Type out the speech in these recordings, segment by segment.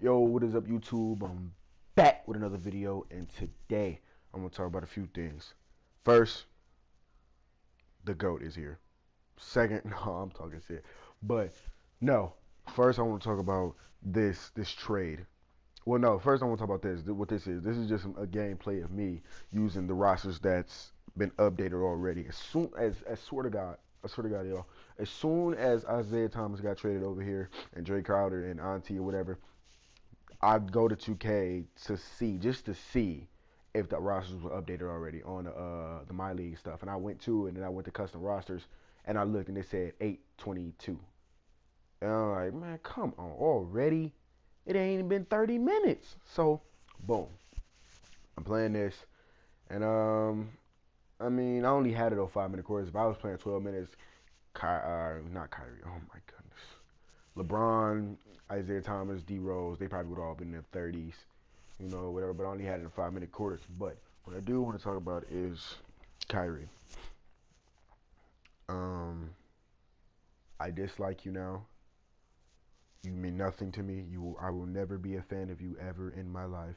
Yo, what is up, YouTube? I'm back with another video, and today I'm gonna talk about a few things. First, the GOAT is here. Second, no, I'm talking shit. But no, first I want to talk about this trade. Well, no, first I want to talk about this. What this is? This is just a gameplay of me using the rosters that's been updated already. As soon as I swear to God, y'all. As soon as Isaiah Thomas got traded over here and Dre Crowder and Auntie or whatever, I'd go to 2K to see, just to see if the rosters were updated already on the My League stuff. And I went to, and then I went to custom rosters, and I looked, and it said 822. And I'm like, man, come on, already? It ain't even been 30 minutes. So, boom, I'm playing this, and I mean, I only had it on 5-minute quarters, but I was playing 12 minutes. Not Kyrie. Oh my goodness. LeBron, Isaiah Thomas, D Rose, they probably would all been in their 30s, you know, whatever. But I only had it in 5-minute quarters. But what I do want to talk about is Kyrie. I dislike you now. You mean nothing to me. I will never be a fan of you ever in my life.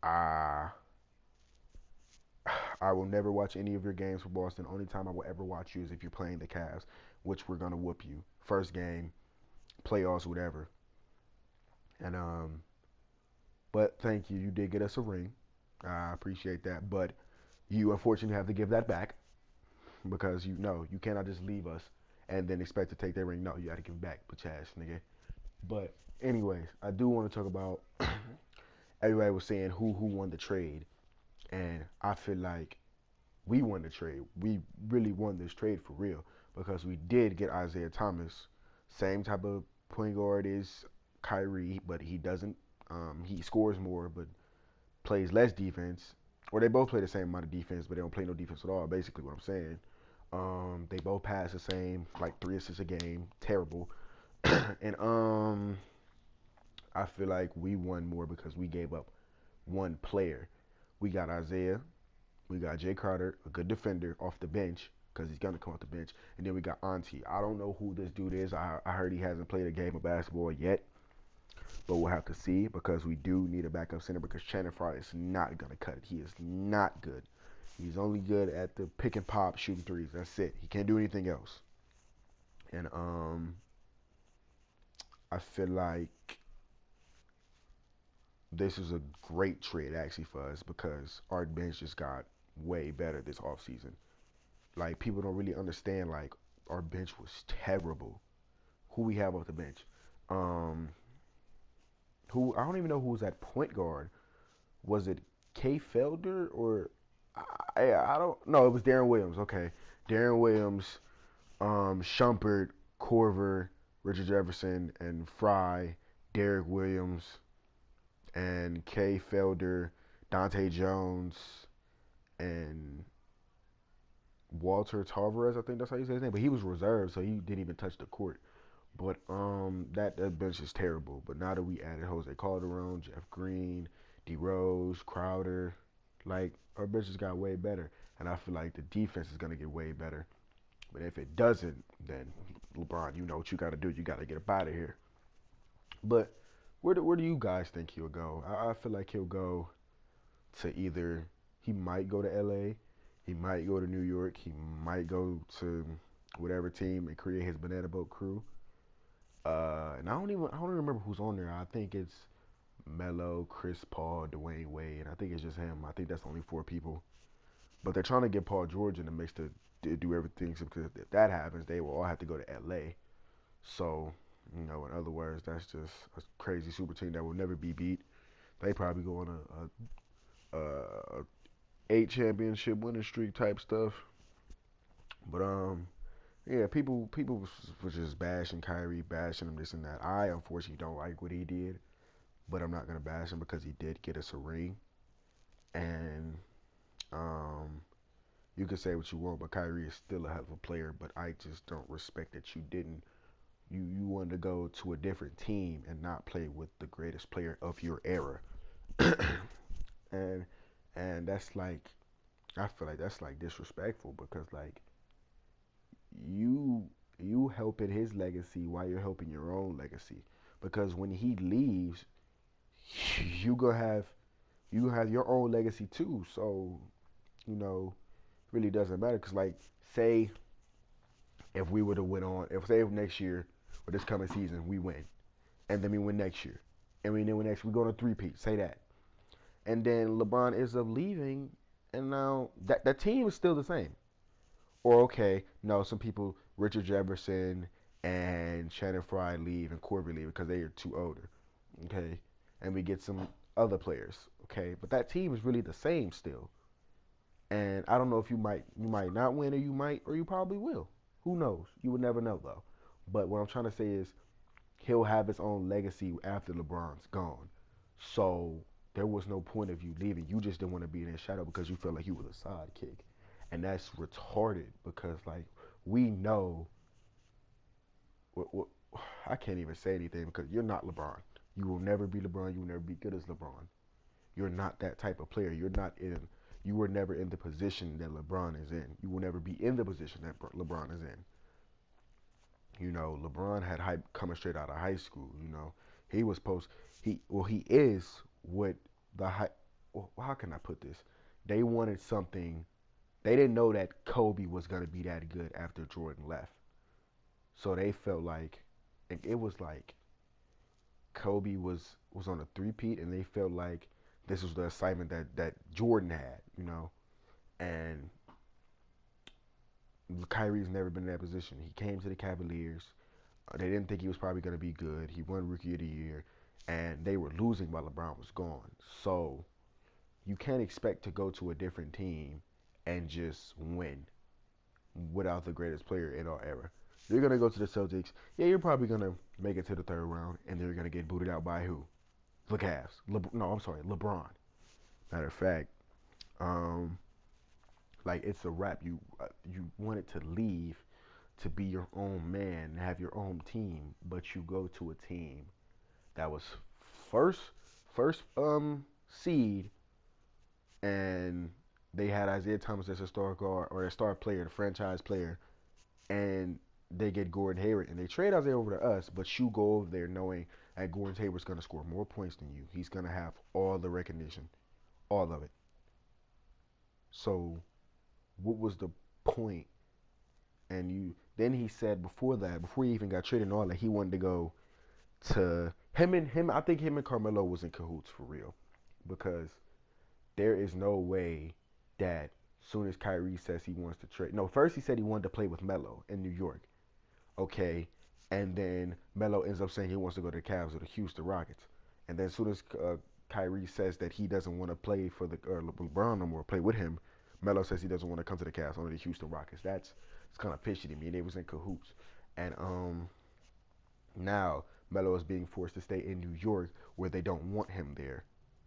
I will never watch any of your games for Boston. Only time I will ever watch you is if you're playing the Cavs, which we're gonna whoop you. First game, playoffs, whatever. And but thank you. You did get us a ring. I appreciate that. But you unfortunately have to give that back because you know you cannot just leave us and then expect to take that ring. No, you got to give it back, bitch ass nigga. But anyways, I do want to talk about. Everybody was saying who won the trade, and I feel like we won the trade. We really won this trade for real because we did get Isaiah Thomas, same type of point guard as Kyrie, but he doesn't. He scores more, but plays less defense. Or they both play the same amount of defense, but they don't play no defense at all. Basically, what I'm saying. They both pass the same, like 3 assists a game. Terrible. And I feel like we won more because we gave up one player. We got Isaiah. We got Jay Carter, a good defender, off the bench because he's gonna come off the bench. And then we got Auntie. I don't know who this dude is. I heard he hasn't played a game of basketball yet. But we'll have to see because we do need a backup center because Channing Frye is not going to cut it. He is not good. He's only good at the pick and pop shooting threes. That's it. He can't do anything else. And I feel like this is a great trade actually for us because our bench just got way better this offseason. Like people don't really understand like our bench was terrible. Who we have off the bench. Who I don't even know who was at point guard. Was it K. Felder or I don't know. It was Darren Williams. Okay, Darren Williams, Shumpert, Corver, Richard Jefferson, and Fry, Derek Williams, and K. Felder, Dante Jones, and Walter Tavares. I think that's how you say his name. But he was reserved, so he didn't even touch the court. But that bench is terrible. But now that we added Jose Calderon, Jeff Green, D Rose, Crowder, like our bench has got way better. And I feel like the defense is gonna get way better. But if it doesn't, then LeBron, you know what you gotta do. You gotta get up out of here. But where do you guys think he'll go? I feel like he'll go to either he might go to LA, he might go to New York, he might go to whatever team and create his banana boat crew. And I don't remember who's on there. I think it's Melo, Chris Paul, Dwayne Wade. I think it's just him. I think that's only 4 people. But they're trying to get Paul George in the mix to do everything. Because if that happens, they will all have to go to LA. So, you know, in other words, that's just a crazy super team that will never be beat. They probably go on a 8 championship winning streak type stuff. But yeah, people was just bashing Kyrie, bashing him, this and that. I unfortunately don't like what he did, but I'm not gonna bash him because he did get us a ring. And you can say what you want, but Kyrie is still a hell of a player. But I just don't respect that you didn't. You wanted to go to a different team and not play with the greatest player of your era. and that's like, I feel like that's like disrespectful because like you helping his legacy while you're helping your own legacy. because when he leaves, you gonna have your own legacy too. So really doesn't matter. Cause like say if we were to win on, if next year or this coming season we win, and then we win next year, and we then win next, we go on a three-peat. Say that, and then LeBron ends up leaving, and now that team is still the same. Or okay, no, some people, Richard Jefferson and Shannon Fry leave and Corby leave because they are too older. Okay, and we get some other players. Okay, but that team is really the same still. And I don't know if you might not win, or you probably will. Who knows? You would never know though. But what I'm trying to say is he'll have his own legacy after LeBron's gone. So there was no point of you leaving. You just didn't want to be in his shadow because you felt like you was a sidekick. And that's retarded because like we know what I can't even say anything because you're not LeBron. You will never be LeBron. You will never be good as LeBron. You're not that type of player. You were never in the position that LeBron is in. You will never be in the position that LeBron is in. LeBron had hype coming straight out of high school. He was he is what the high. Well, how can I put this? They wanted something. They didn't know that Kobe was gonna be that good after Jordan left. So they felt like it was like Kobe was on a three-peat, and they felt like this was the assignment that Jordan had. And Kyrie's never been in that position. He came to the Cavaliers. They didn't think he was probably going to be good. He won Rookie of the Year, and they were losing while LeBron was gone. So you can't expect to go to a different team and just win without the greatest player in our era. You're going to go to the Celtics. Yeah, you're probably going to make it to the third round, and they're going to get booted out by who? The Cavs. No, I'm sorry, LeBron. Matter of fact, like it's a wrap. You wanted to leave to be your own man, have your own team, but you go to a team that was first seed, and they had Isaiah Thomas as a star guard or a star player, the franchise player, and they get Gordon Hayward, and they trade Isaiah over to us, but you go over there knowing that Gordon Hayward's going to score more points than you. He's going to have all the recognition, all of it. So what was the point? And then he said before he even got traded and all that, he wanted to go to him. I think him and Carmelo was in cahoots for real, because there is no way that soon as Kyrie says he wants to trade. No, first he said he wanted to play with Melo in New York. Okay, and then Melo ends up saying he wants to go to the Cavs or the Houston Rockets. And then as soon as Kyrie says that he doesn't want to play for the LeBron no more, play with him, Melo says he doesn't want to come to the Cavs, only the Houston Rockets. It's kind of fishy to me. They was in cahoots. And now Melo is being forced to stay in New York where they don't want him there.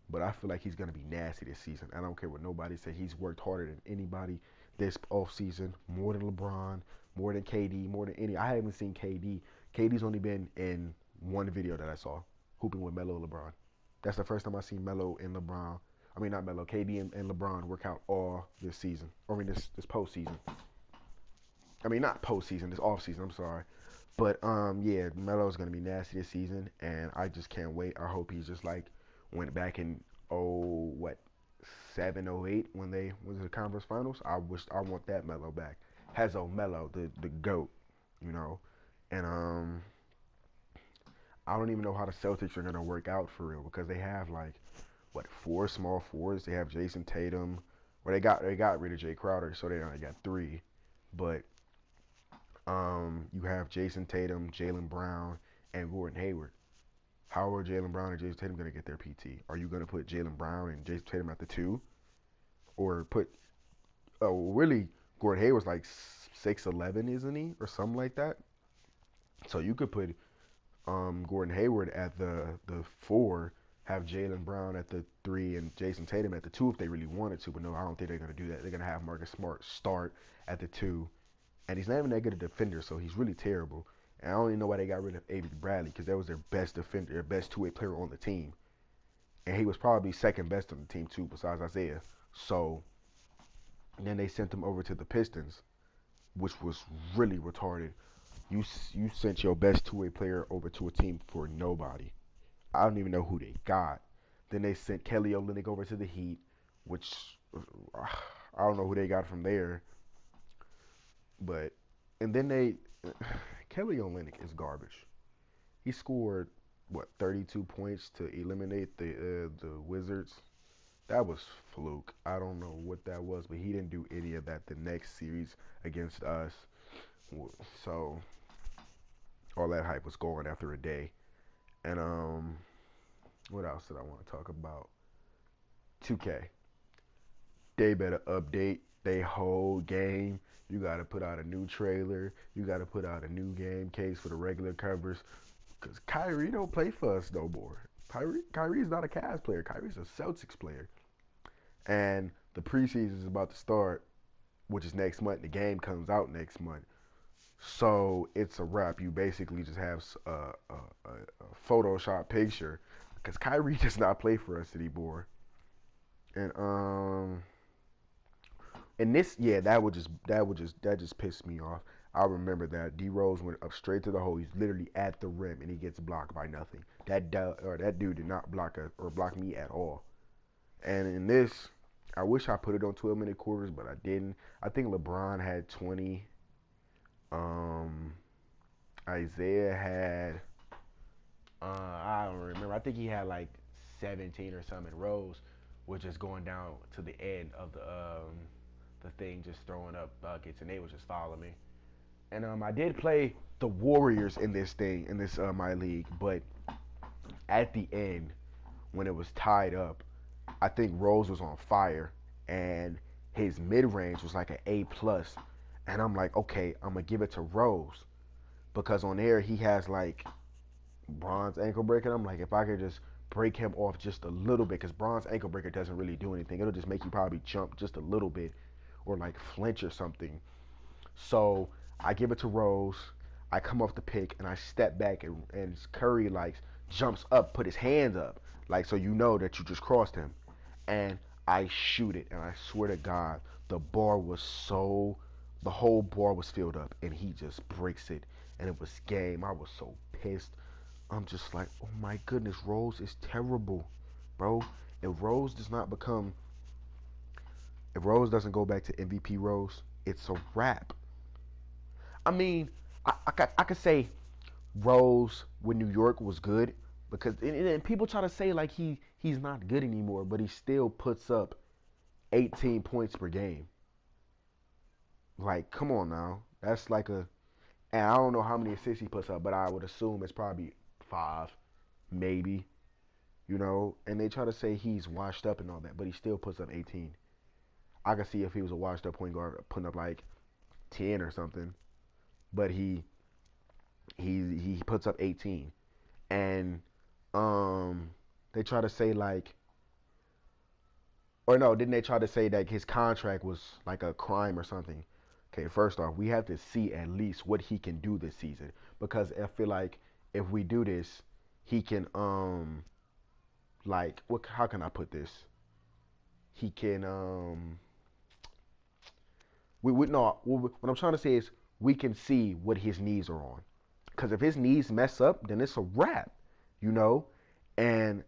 But I feel like he's going to be nasty this season. I don't care what nobody says. He's worked harder than anybody this offseason, more than LeBron, more than KD, more than any. I haven't seen KD. KD's only been in one video that I saw, hooping with Melo and LeBron. That's the first time I seen Melo and LeBron. I mean, not Melo, KD and LeBron work out all this season. This postseason. I mean, not postseason, this offseason, I'm sorry. But, yeah, Melo's going to be nasty this season, and I just can't wait. I hope he's just like went back in, 07, 08 when they went to the conference finals. I want that Melo back. Hazo Melo, the GOAT, And, I don't even know how the Celtics are going to work out for real, because they have, like, 4 small forwards. They have Jason Tatum. Well, they got rid of Jay Crowder, so they only got 3. But you have Jason Tatum, Jaylen Brown, and Gordon Hayward. How are Jaylen Brown and Jason Tatum going to get their PT? Are you going to put Jaylen Brown and Jason Tatum at the 2? Or put, really, Gordon Hayward's like 6'11", isn't he? Or something like that. So you could put Gordon Hayward at the 4, have Jaylen Brown at the 3, and Jason Tatum at the 2 if they really wanted to. But no, I don't think they're going to do that. They're going to have Marcus Smart start at the 2. And he's not even that good a defender, so he's really terrible. And I don't even know why they got rid of Avery Bradley, because that was their best defender, their best two-way player on the team. And he was probably second best on the team, too, besides Isaiah. So, and then they sent him over to the Pistons, which was really retarded. You sent your best two-way player over to a team for nobody. I don't even know who they got. Then they sent Kelly Olynyk over to the Heat, which I don't know who they got from there. But and then they Kelly Olynyk is garbage. He scored what 32 points to eliminate the Wizards. That was fluke. I don't know what that was, but he didn't do any of that the next series against us. So all that hype was gone after a day. And what else did I want to talk about? 2K. They better update they whole game. You got to put out a new trailer. You got to put out a new game case for the regular covers. Because Kyrie don't play for us no more. Kyrie's not a Cavs player. Kyrie's a Celtics player. And the preseason is about to start, which is next month. The game comes out next month. So it's a wrap. You basically just have a Photoshop picture because Kyrie does not play for us anymore. And this, yeah, that just pissed me off. I remember that D Rose went up straight to the hole. He's literally at the rim and he gets blocked by nothing. That dude did not block us or block me at all. And in this, I wish I put it on 12-minute quarters, but I didn't. I think LeBron had 20. Isaiah had, I don't remember. I think he had like 17 or something. Rose was just going down to the end of the thing, just throwing up buckets, and they was just following me. And I did play the Warriors in this my league, but at the end, when it was tied up, I think Rose was on fire, and his mid-range was like an A+. And I'm like, okay, I'm going to give it to Rose. Because on there, he has like bronze ankle breaker. I'm like, if I could just break him off just a little bit, because bronze ankle breaker doesn't really do anything. It'll just make you probably jump just a little bit or like flinch or something. So I give it to Rose. I come off the pick and I step back and Curry like jumps up, put his hands up. Like, so you know that you just crossed him. And I shoot it. And I swear to God, the whole bar was filled up, and he just breaks it, and it was game. I was so pissed. I'm just like, oh my goodness, Rose is terrible, bro. If Rose doesn't go back to MVP Rose, it's a wrap. I mean, I could say Rose with New York was good, because and people try to say like he's not good anymore, but he still puts up 18 points per game. Like, come on now. That's like and I don't know how many assists he puts up, but I would assume it's probably 5, maybe, and they try to say he's washed up and all that, but he still puts up 18. I could see if he was a washed up point guard putting up like 10 or something, but he puts up 18. And they try to say like, or no, didn't they try to say that his contract was like a crime or something? Okay, first off, we have to see at least what he can do this season, because I feel like if we do this, he can like how can I put this? He can what I'm trying to say is we can see what his knees are on, because if his knees mess up, then it's a wrap, and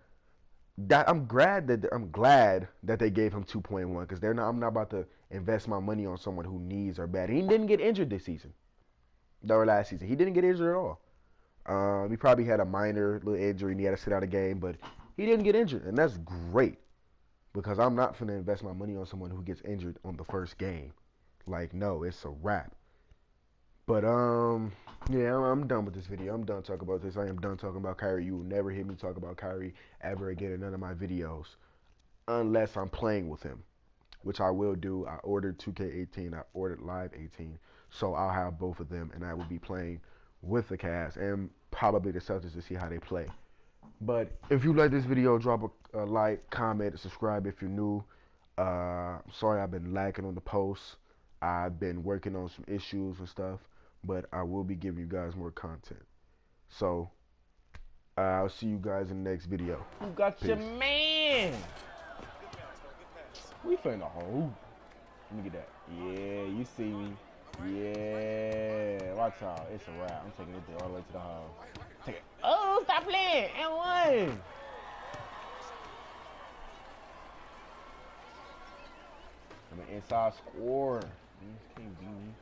that I'm glad that they gave him 2.1, because I'm not about to invest my money on someone whose knees are bad. He didn't get injured this season, or last season. He didn't get injured at all. He probably had a minor little injury and he had to sit out a game, but he didn't get injured, and that's great, because I'm not finna invest my money on someone who gets injured on the first game. Like, no, it's a wrap. But yeah, I'm done with this video. I'm done talking about this. I am done talking about Kyrie. You will never hear me talk about Kyrie ever again in none of my videos, unless I'm playing with him, which I will do. I ordered 2K18. I ordered Live 18, so I'll have both of them, and I will be playing with the Cavs and probably the Celtics to see how they play. But if you like this video, drop a like, comment, subscribe if you're new. Sorry I've been lacking on the posts. I've been working on some issues and stuff, but I will be giving you guys more content. So, I'll see you guys in the next video. You got Peace. your man. We finna hold. Let me get that. Yeah, you see me. Yeah, watch out. It's a wrap. I'm taking it there all the way to the hole. Take it. Oh, stop playing. And one. I'm an inside score. Can't beat me.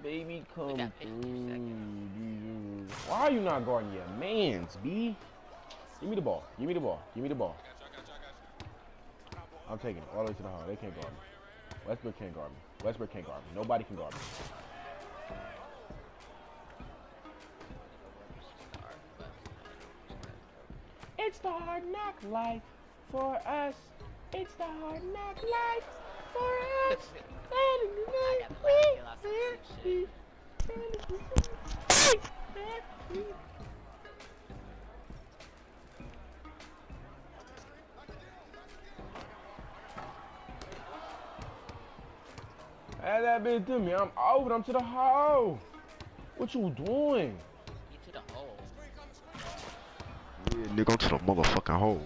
Baby, come through. Why are you not guarding your mans, B? Give me the ball. Give me the ball. Give me the ball. I'm taking it all the way to the hole. They can't guard me. Westbrook can't guard me. Westbrook can't guard me. Nobody can guard me. It's the hard knock life for us. It's the hard knock life for us. Add that bitch to me. I'm over. I'm to the hole. What you doing? You to the hole. Yeah, nigga, I'm to the motherfucking hole.